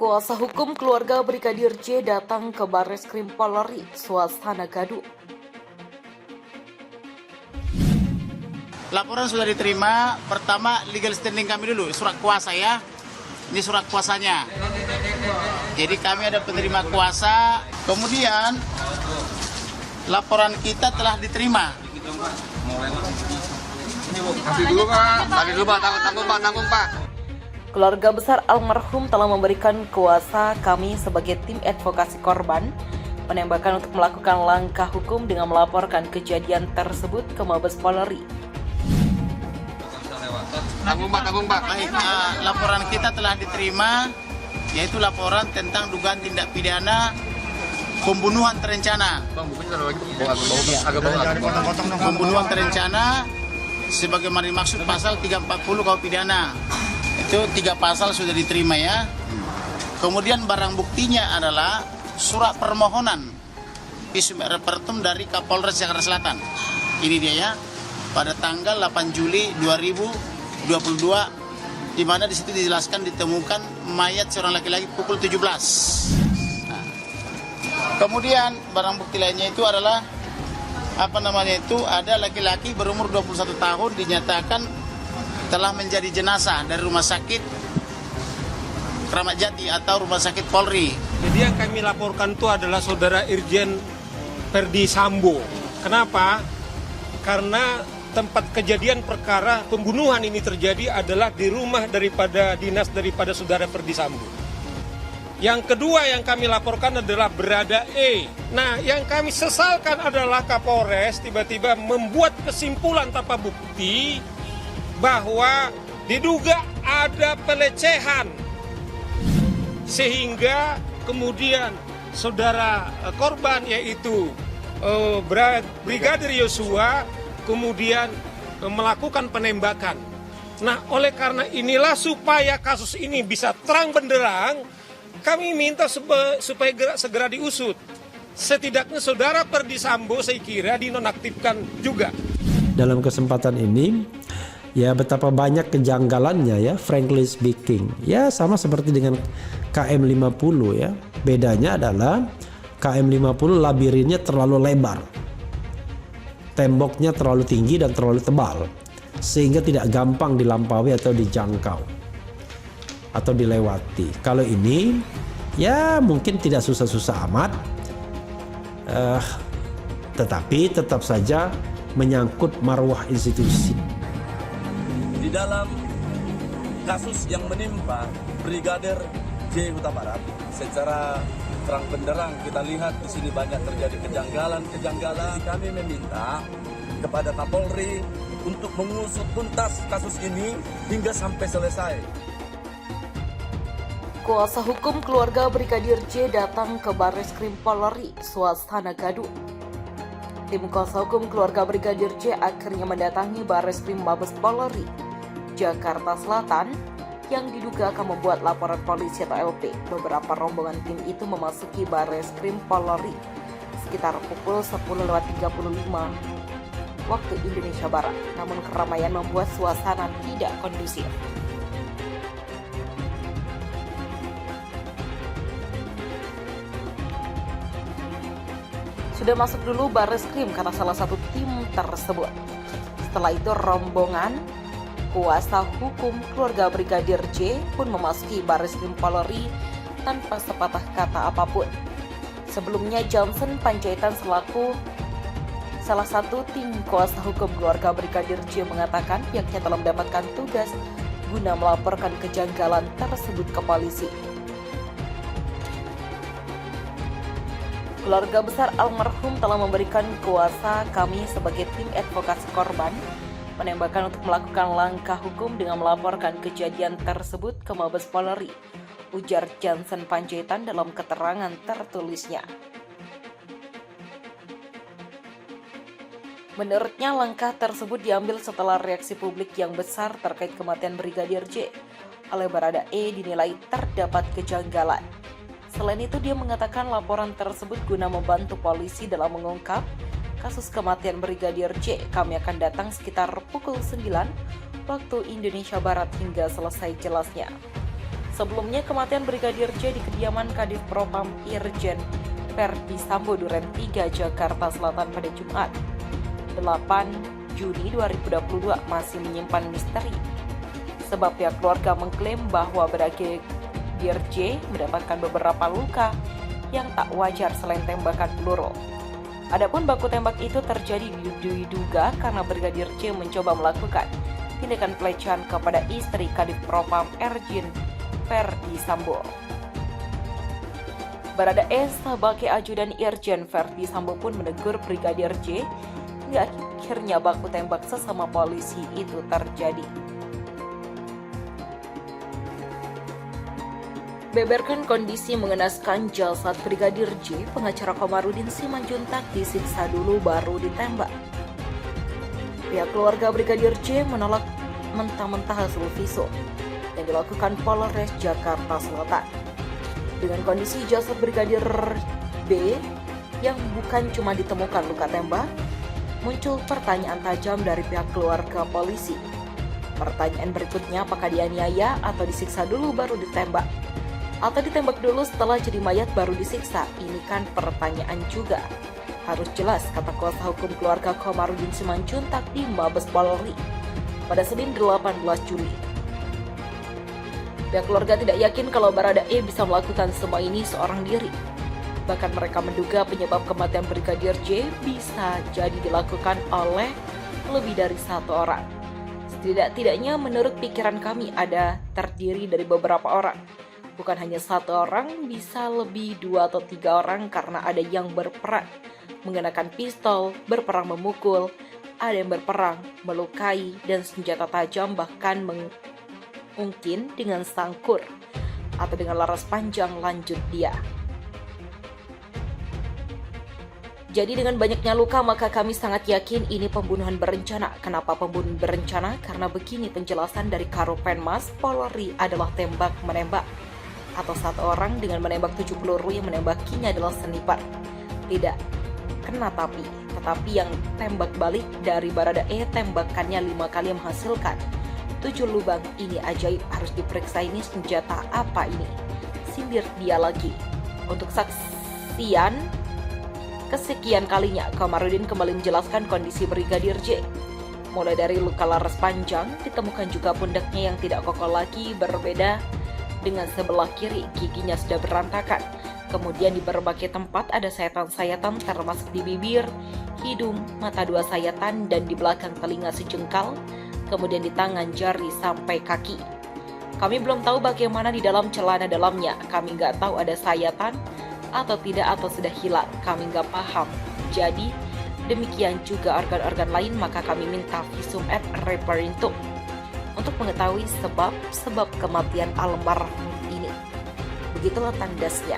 Kuasa hukum keluarga Brigadir J datang ke Barreskrim Polri, suasana gaduh. Laporan sudah diterima. Pertama, legal standing kami dulu, surat kuasa ya. Ini surat kuasanya. Jadi kami ada penerima kuasa. Kemudian laporan kita telah diterima. Kasih dulu Pak, tanggung Pak. Keluarga besar almarhum telah memberikan kuasa kami sebagai tim advokasi korban penembakan untuk melakukan langkah hukum dengan melaporkan kejadian tersebut ke Mabes Polri. Tanggung Pak. Baik, laporan kita telah diterima, yaitu laporan tentang dugaan tindak pidana pembunuhan terencana. Bang, bukunya taruh lagi agak bawah. Pembunuhan terencana sebagaimana dimaksud pasal 340 KUH pidana. Itu 3 pasal sudah diterima ya. Kemudian barang buktinya adalah surat permohonan visum et repertum dari Kapolres Jakarta Selatan. Ini dia ya. Pada tanggal 8 Juli 2022, di mana di situ dijelaskan ditemukan mayat seorang laki-laki pukul 17. Nah, kemudian barang bukti lainnya itu adalah ada laki-laki berumur 21 tahun dinyatakan telah menjadi jenazah dari rumah sakit Kramat Jati atau rumah sakit Polri. Jadi yang kami laporkan itu adalah saudara Irjen Ferdi Sambo. Kenapa? Karena tempat kejadian perkara pembunuhan ini terjadi adalah di rumah dinas daripada saudara Ferdi Sambo. Yang kedua yang kami laporkan adalah berada E. Nah, yang kami sesalkan adalah Kapolres tiba-tiba membuat kesimpulan tanpa bukti bahwa diduga ada pelecehan. Sehingga kemudian saudara korban yaitu Brigadir Yosua kemudian melakukan penembakan. Nah, oleh karena inilah supaya kasus ini bisa terang benderang, kami minta supaya segera diusut. Setidaknya saudara Ferdi Sambo saya kira dinonaktifkan juga. Dalam kesempatan ini, ya betapa banyak kejanggalannya ya, frankly speaking. Ya sama seperti dengan KM50 ya. Bedanya adalah KM50 labirinnya terlalu lebar. Temboknya terlalu tinggi dan terlalu tebal. Sehingga tidak gampang dilampaui atau dijangkau atau dilewati. Kalau ini ya mungkin tidak susah-susah amat. Tetapi tetap saja menyangkut marwah institusi. Di dalam kasus yang menimpa Brigadir J Huta Barat, secara terang benderang kita lihat di sini banyak terjadi kejanggalan. Kami meminta kepada Kapolri untuk mengusut tuntas kasus ini hingga sampai selesai. Kuasa hukum keluarga Brigadir J datang ke Barreskrim Polri, suasana gaduh. Tim kuasa hukum keluarga Brigadir J akhirnya mendatangi Barreskrim Mabes Polri, Jakarta Selatan, yang diduga akan membuat laporan polisi atau LP. Beberapa rombongan tim itu memasuki Barreskrim Polri sekitar pukul 10.35 waktu Indonesia Barat. Namun keramaian membuat suasana tidak kondusif. Sudah masuk dulu Barreskrim kata salah satu tim tersebut. Setelah itu rombongan kuasa hukum keluarga Brigadir J pun memasuki Barreskrim Polri tanpa sepatah kata apapun. Sebelumnya Johnson Panjaitan selaku salah satu tim kuasa hukum keluarga Brigadir J mengatakan pihaknya telah mendapatkan tugas guna melaporkan kejanggalan tersebut ke polisi. Keluarga besar almarhum telah memberikan kuasa kami sebagai tim advokasi korban penembakan untuk melakukan langkah hukum dengan melaporkan kejadian tersebut ke Mabes Polri, ujar Johnson Panjaitan dalam keterangan tertulisnya. Menurutnya langkah tersebut diambil setelah reaksi publik yang besar terkait kematian Brigadir J oleh Barada E dinilai terdapat kejanggalan. Selain itu, dia mengatakan laporan tersebut guna membantu polisi dalam mengungkap kasus kematian Brigadir J. Kami akan datang sekitar pukul 9 waktu Indonesia Barat hingga selesai jelasnya. Sebelumnya, kematian Brigadir J di kediaman Kadif Propam Irjen Verdi Sambo Duren 3 Jakarta Selatan pada Jumat 8 Juni 2022 masih menyimpan misteri. Sebab pihak keluarga mengklaim bahwa Brigadir J mendapatkan beberapa luka yang tak wajar selain tembakan peluru. Adapun baku tembak itu terjadi diduga karena Brigadir J mencoba melakukan tindakan pelecehan kepada istri Kadif Propam Irjen Verdi Sambo. Baradae sebagai ajudan Irjen Verdi Sambo pun menegur Brigadir J hingga akhirnya baku tembak sesama polisi itu terjadi. Beberkan kondisi mengenaskan jasad Brigadir J, pengacara Komarudin Simanjuntak disiksa dulu baru ditembak. Pihak keluarga Brigadir J menolak mentah-mentah hasil visum yang dilakukan Polres Jakarta Selatan. Dengan kondisi jasad Brigadir B yang bukan cuma ditemukan luka tembak, muncul pertanyaan tajam dari pihak keluarga polisi. Pertanyaan berikutnya, apakah dianiaya atau disiksa dulu baru ditembak? Atau ditembak dulu setelah jadi mayat baru disiksa? Ini kan pertanyaan juga. Harus jelas, kata kuasa hukum keluarga Komarudin Simanjuntak di Mabes Polri pada Senin 18 Juli. Pihak keluarga tidak yakin kalau Baradae bisa melakukan semua ini seorang diri. Bahkan mereka menduga penyebab kematian Brigadir J bisa jadi dilakukan oleh lebih dari satu orang. Setidak-tidaknya menurut pikiran kami ada terdiri dari beberapa orang. Bukan hanya satu orang, bisa lebih 2 atau 3 orang karena ada yang berperang mengenakan pistol, berperang memukul, ada yang berperang melukai dan senjata tajam, bahkan mungkin dengan sangkur atau dengan laras panjang, lanjut dia. Jadi dengan banyaknya luka maka kami sangat yakin ini pembunuhan berencana. Kenapa pembunuhan berencana? Karena begini penjelasan dari Karopenmas Polri adalah tembak-menembak. Atau satu orang dengan menembak 7 peluru yang menembakinya adalah sniper. Tidak kena tetapi yang tembak balik dari Baradae tembakannya 5 kali menghasilkan 7 lubang. Ini ajaib, harus diperiksa ini senjata apa ini? Sindir dia lagi. Untuk kesekian kalinya, Komarudin kembali menjelaskan kondisi Brigadir J. Mulai dari luka laras panjang, ditemukan juga pundaknya yang tidak kokoh lagi, berbeda dengan sebelah kiri, giginya sudah berantakan. Kemudian di berbagai tempat ada sayatan-sayatan termasuk di bibir, hidung, mata 2 sayatan, dan di belakang telinga sejengkal, kemudian di tangan, jari, sampai kaki. Kami belum tahu bagaimana di dalam celana dalamnya, kami nggak tahu ada sayatan atau tidak atau sudah hilang, kami nggak paham. Jadi demikian juga organ-organ lain, maka kami minta visum et reperendum untuk mengetahui sebab kematian almarhum ini. Begitulah tandasnya.